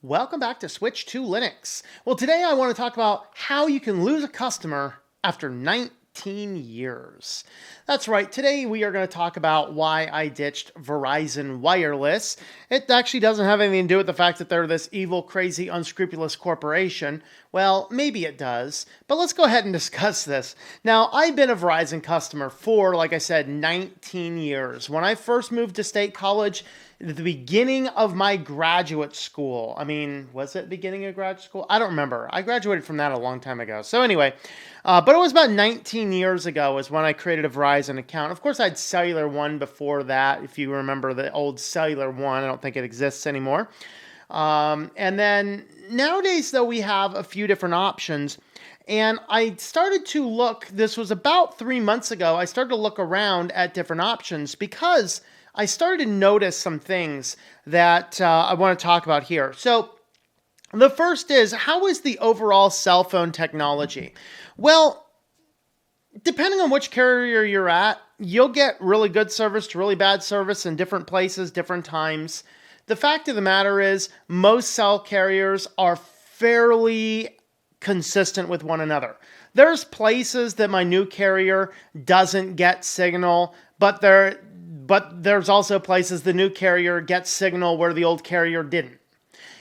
Welcome back to Switch to Linux. Well, today I want to talk about how you can lose a customer after 19 years. That's right, today we are going to talk about why I ditched Verizon Wireless. It actually doesn't have anything to do with the fact that they're this evil, crazy, unscrupulous corporation. Well, maybe it does, but let's go ahead and discuss this. Now, I've been a Verizon customer for, like I said, 19 years. When I first moved to State College, at the beginning of my graduate school. Was it beginning of graduate school? I don't remember. I graduated from that a long time ago. So anyway, but it was about 19 years ago is when I created a Verizon account. Of course, I had Cellular One before that. If you remember the old Cellular One, I don't think it exists anymore. And then nowadays, though, we have a few different options. And I started to look, this was about 3 months ago, I started to look around at different options because I started to notice some things that I want to talk about here. So the first is, how is the overall cell phone technology? Well, depending on which carrier you're at, you'll get really good service to really bad service in different places, different times. The fact of the matter is, most cell carriers are fairly consistent with one another. There's places that my new carrier doesn't get signal, but there's also places the new carrier gets signal where the old carrier didn't.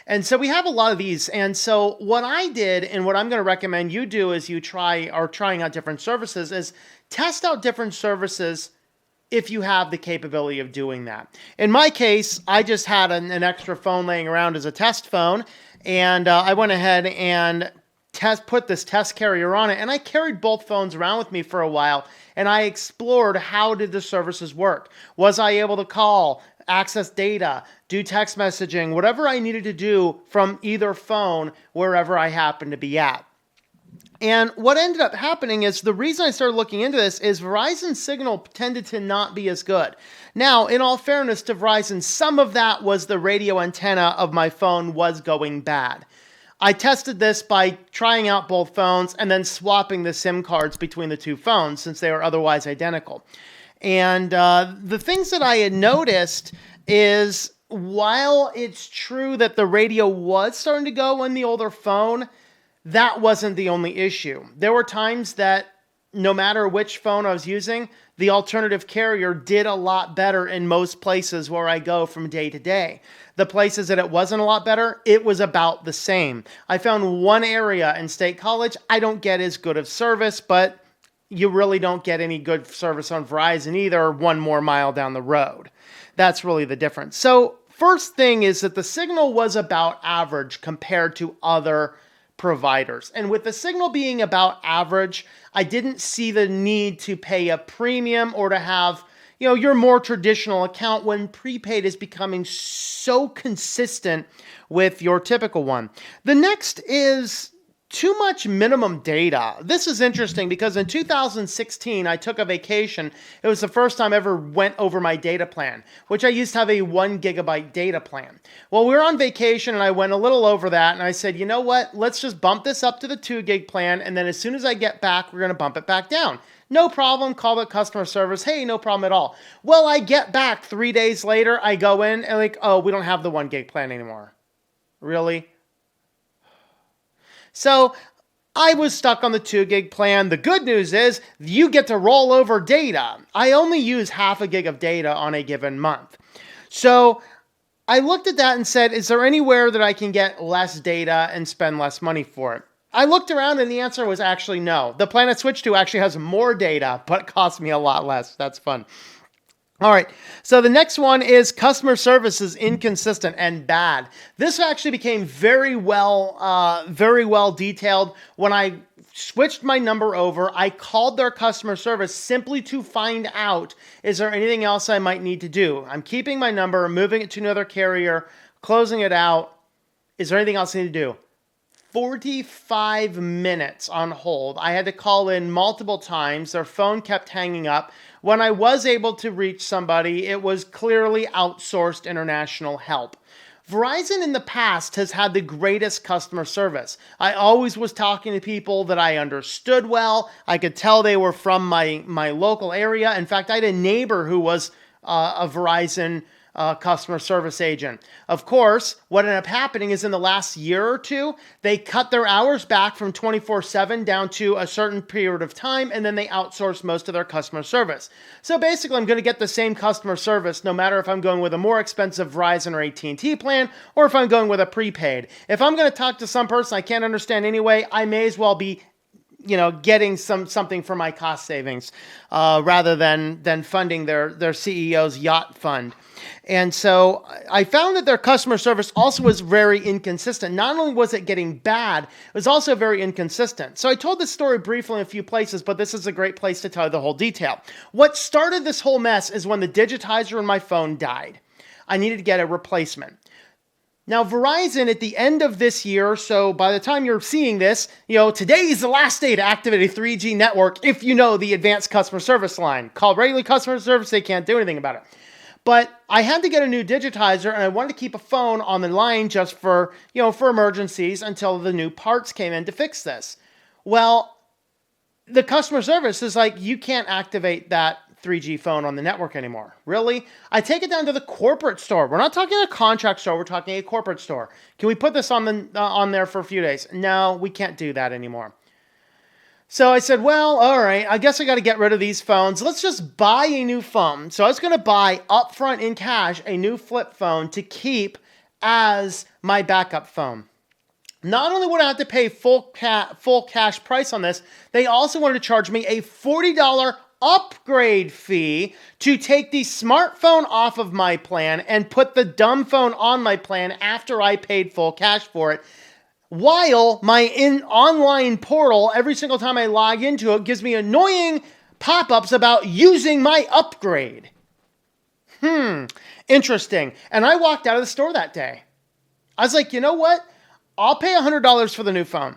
And so we have a lot of these. And so what I did, and what I'm going to recommend you do as you trying out different services, is test out different services if you have the capability of doing that. In my case, I just had an extra phone laying around as a test phone, and I went ahead and put this test carrier on it, and I carried both phones around with me for a while, and I explored how did the services work. Was I able to call, access data, do text messaging, whatever I needed to do from either phone wherever I happened to be at. And what ended up happening is, the reason I started looking into this is Verizon's signal tended to not be as good. Now, in all fairness to Verizon, some of that was the radio antenna of my phone was going bad. I tested this by trying out both phones and then swapping the SIM cards between the two phones since they were otherwise identical. And the things that I had noticed is, while it's true that the radio was starting to go in the older phone, that wasn't the only issue. There were times that no matter which phone I was using, the alternative carrier did a lot better in most places where I go from day to day. The places that it wasn't a lot better, it was about the same. I found one area in State College, I don't get as good of service, but you really don't get any good service on Verizon either, one more mile down the road. That's really the difference. So first thing is that the signal was about average compared to other providers. And with the signal being about average, I didn't see the need to pay a premium or to have, your more traditional account when prepaid is becoming so consistent with your typical one. The next is too much minimum data. This is interesting because in 2016, I took a vacation. It was the first time I ever went over my data plan, which I used to have a 1 gigabyte data plan. Well, we were on vacation and I went a little over that, and I said, you know what? Let's just bump this up to the 2 gig plan, and then as soon as I get back, we're going to bump it back down. No problem. Call the customer service. Hey, no problem at all. Well, I get back 3 days later. I go in and oh, we don't have the 1 gig plan anymore. Really? So I was stuck on the 2 gig plan. The good news is you get to roll over data. I only use half a gig of data on a given month. So I looked at that and said, is there anywhere that I can get less data and spend less money for it? I looked around and the answer was actually no. The plan I switched to actually has more data, but cost me a lot less. That's fun. All right, so the next one is customer service is inconsistent and bad. This actually became very well detailed when I switched my number over. I called their customer service simply to find out, is there anything else I might need to do? I'm keeping my number, moving it to another carrier, closing it out. Is there anything else I need to do? 45 minutes on hold. I had to call in multiple times. Their phone kept hanging up. When I was able to reach somebody, it was clearly outsourced international help. Verizon in the past has had the greatest customer service. I always was talking to people that I understood well. I could tell they were from my local area. In fact, I had a neighbor who was a Verizon customer service agent. Of course, what ended up happening is in the last year or two, they cut their hours back from 24/7 down to a certain period of time, and then they outsourced most of their customer service. So basically, I'm going to get the same customer service no matter if I'm going with a more expensive Verizon or AT&T plan, or if I'm going with a prepaid. If I'm going to talk to some person I can't understand anyway, I may as well be getting something for my cost savings rather than funding their CEO's yacht fund. And so I found that their customer service also was very inconsistent. Not only was it getting bad, it was also very inconsistent. So I told this story briefly in a few places, but this is a great place to tell you the whole detail. What started this whole mess is when the digitizer in my phone died. I needed to get a replacement. Now, Verizon at the end of this year, so by the time you're seeing this, today is the last day to activate a 3G network if you know the advanced customer service line. Call regular customer service, they can't do anything about it. But I had to get a new digitizer, and I wanted to keep a phone on the line just for emergencies until the new parts came in to fix this. Well, the customer service is like, you can't activate that 3G phone on the network anymore. Really? I take it down to the corporate store. We're not talking a contract store. We're talking a corporate store. Can we put this on there for a few days? No, we can't do that anymore. So I said, well, all right, I guess I got to get rid of these phones. Let's just buy a new phone. So I was going to buy upfront in cash a new flip phone to keep as my backup phone. Not only would I have to pay full cash price on this, they also wanted to charge me a $40 upgrade fee to take the smartphone off of my plan and put the dumb phone on my plan after I paid full cash for it. While my online portal, every single time I log into it, gives me annoying pop-ups about using my upgrade. Interesting. And I walked out of the store that day. I was like, you know what? I'll pay $100 for the new phone.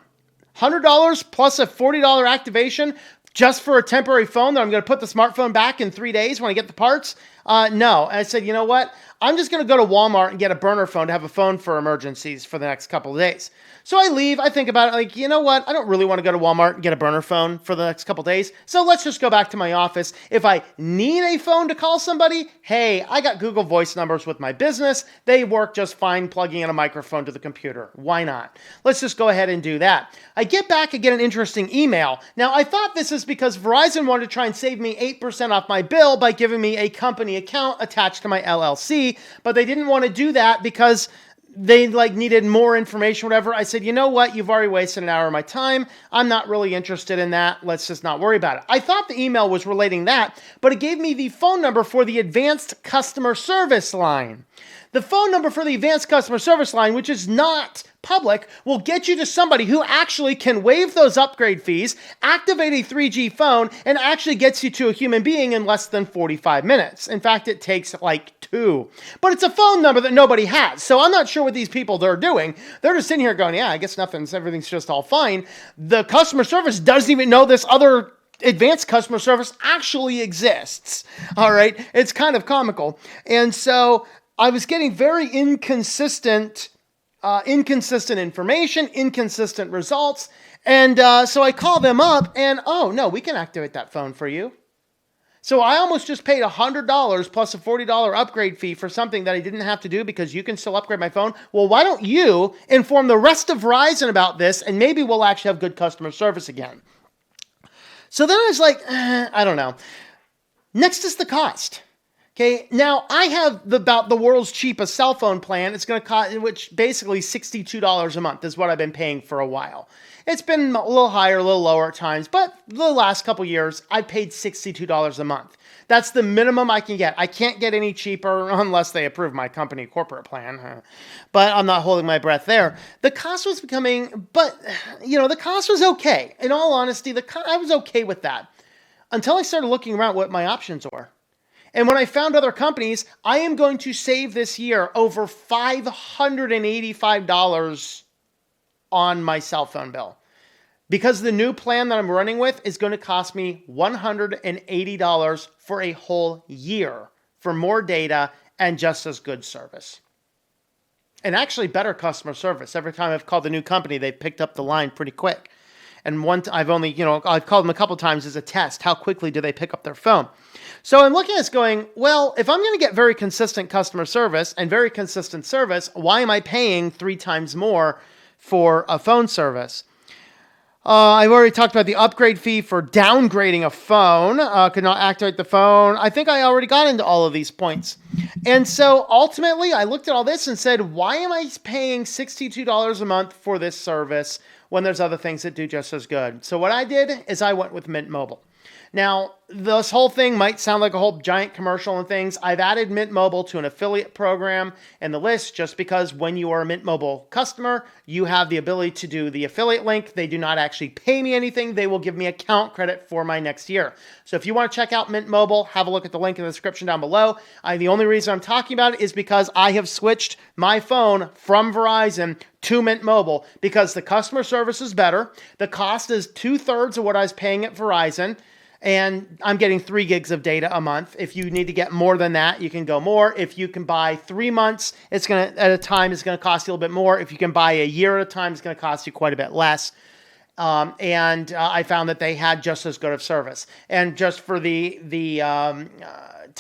$100 plus a $40 activation just for a temporary phone that I'm going to put the smartphone back in 3 days when I get the parts? No. And I said, you know what? I'm just going to go to Walmart and get a burner phone to have a phone for emergencies for the next couple of days. So I leave. I think about it like, you know what? I don't really want to go to Walmart and get a burner phone for the next couple of days. So let's just go back to my office. If I need a phone to call somebody, hey, I got Google Voice numbers with my business. They work just fine plugging in a microphone to the computer. Why not? Let's just go ahead and do that. I get back and get an interesting email. Now, I thought this is because Verizon wanted to try and save me 8% off my bill by giving me a company account attached to my LLC, but they didn't want to do that because they needed more information, whatever. I said, you know what? You've already wasted an hour of my time. I'm not really interested in that. Let's just not worry about it. I thought the email was relating that, but it gave me the phone number for the advanced customer service line. The phone number for the advanced customer service line, which is not public, will get you to somebody who actually can waive those upgrade fees, activate a 3G phone, and actually gets you to a human being in less than 45 minutes. In fact, it takes like 2. But it's a phone number that nobody has. So I'm not sure what these people are doing. They're just sitting here going, yeah, I guess everything's just all fine. The customer service doesn't even know this other advanced customer service actually exists. All right. It's kind of comical. And so I was getting very inconsistent information, inconsistent results. And so I call them up and, oh, no, we can activate that phone for you. So I almost just paid $100 plus a $40 upgrade fee for something that I didn't have to do because you can still upgrade my phone. Well, why don't you inform the rest of Verizon about this and maybe we'll actually have good customer service again. So then I was like, I don't know. Next is the cost. Okay, now I have about the world's cheapest cell phone plan. It's going to cost, which basically $62 a month is what I've been paying for a while. It's been a little higher, a little lower at times, but the last couple years, I paid $62 a month. That's the minimum I can get. I can't get any cheaper unless they approve my company corporate plan. But I'm not holding my breath there. The cost was the cost was okay. In all honesty, I was okay with that until I started looking around what my options were. And when I found other companies, I am going to save this year over $585 on my cell phone bill. Because the new plan that I'm running with is going to cost me $180 for a whole year for more data and just as good service. And actually better customer service. Every time I've called the new company, they picked up the line pretty quick. And I've only, I've called them a couple times as a test. How quickly do they pick up their phone? So I'm looking at this going, well, if I'm going to get very consistent customer service and very consistent service, why am I paying 3 times more for a phone service? I've already talked about the upgrade fee for downgrading a phone. Could not activate the phone. I think I already got into all of these points. And so ultimately, I looked at all this and said, why am I paying $62 a month for this service when there's other things that do just as good? So what I did is I went with Mint Mobile. Now, this whole thing might sound like a whole giant commercial and things. I've added Mint Mobile to an affiliate program in the list just because when you are a Mint Mobile customer, you have the ability to do the affiliate link. They do not actually pay me anything. They will give me account credit for my next year. So if you want to check out Mint Mobile, have a look at the link in the description down below. The only reason I'm talking about it is because I have switched my phone from Verizon to Mint Mobile because the customer service is better. The cost is 2/3 of what I was paying at Verizon. And I'm getting 3 gigs of data a month. If you need to get more than that, you can go more. If you can buy 3 months at a time, it's going to cost you a little bit more. If you can buy a year at a time, it's going to cost you quite a bit less. I found that they had just as good of service. And just for to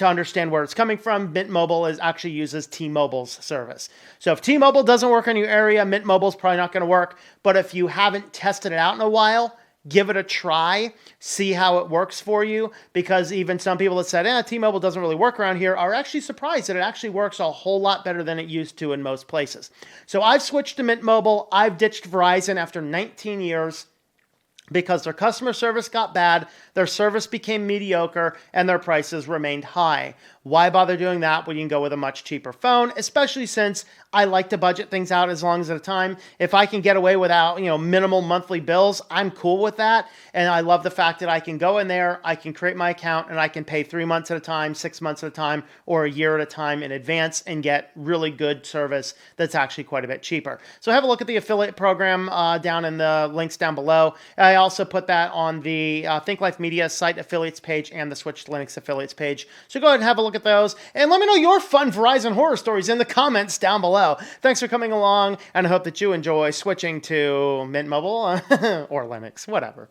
understand where it's coming from, Mint Mobile actually uses T-Mobile's service. So if T-Mobile doesn't work in your area, Mint Mobile is probably not going to work. But if you haven't tested it out in a while, give it a try, see how it works for you, because even some people that said, T-Mobile doesn't really work around here are actually surprised that it actually works a whole lot better than it used to in most places. So I've switched to Mint Mobile. I've ditched Verizon after 19 years because their customer service got bad, their service became mediocre, and their prices remained high. Why bother doing that when you can go with a much cheaper phone, especially since I like to budget things out as long as at a time. If I can get away without, minimal monthly bills, I'm cool with that. And I love the fact that I can go in there, I can create my account, and I can pay 3 months at a time, 6 months at a time, or a year at a time in advance and get really good service that's actually quite a bit cheaper. So have a look at the affiliate program down in the links down below. I also put that on the Think Life Media site affiliates page and the Switch to Linux affiliates page. So go ahead and have a look at those. And let me know your fun Verizon horror stories in the comments down below. Thanks for coming along, and I hope that you enjoy switching to Mint Mobile or Linux, whatever.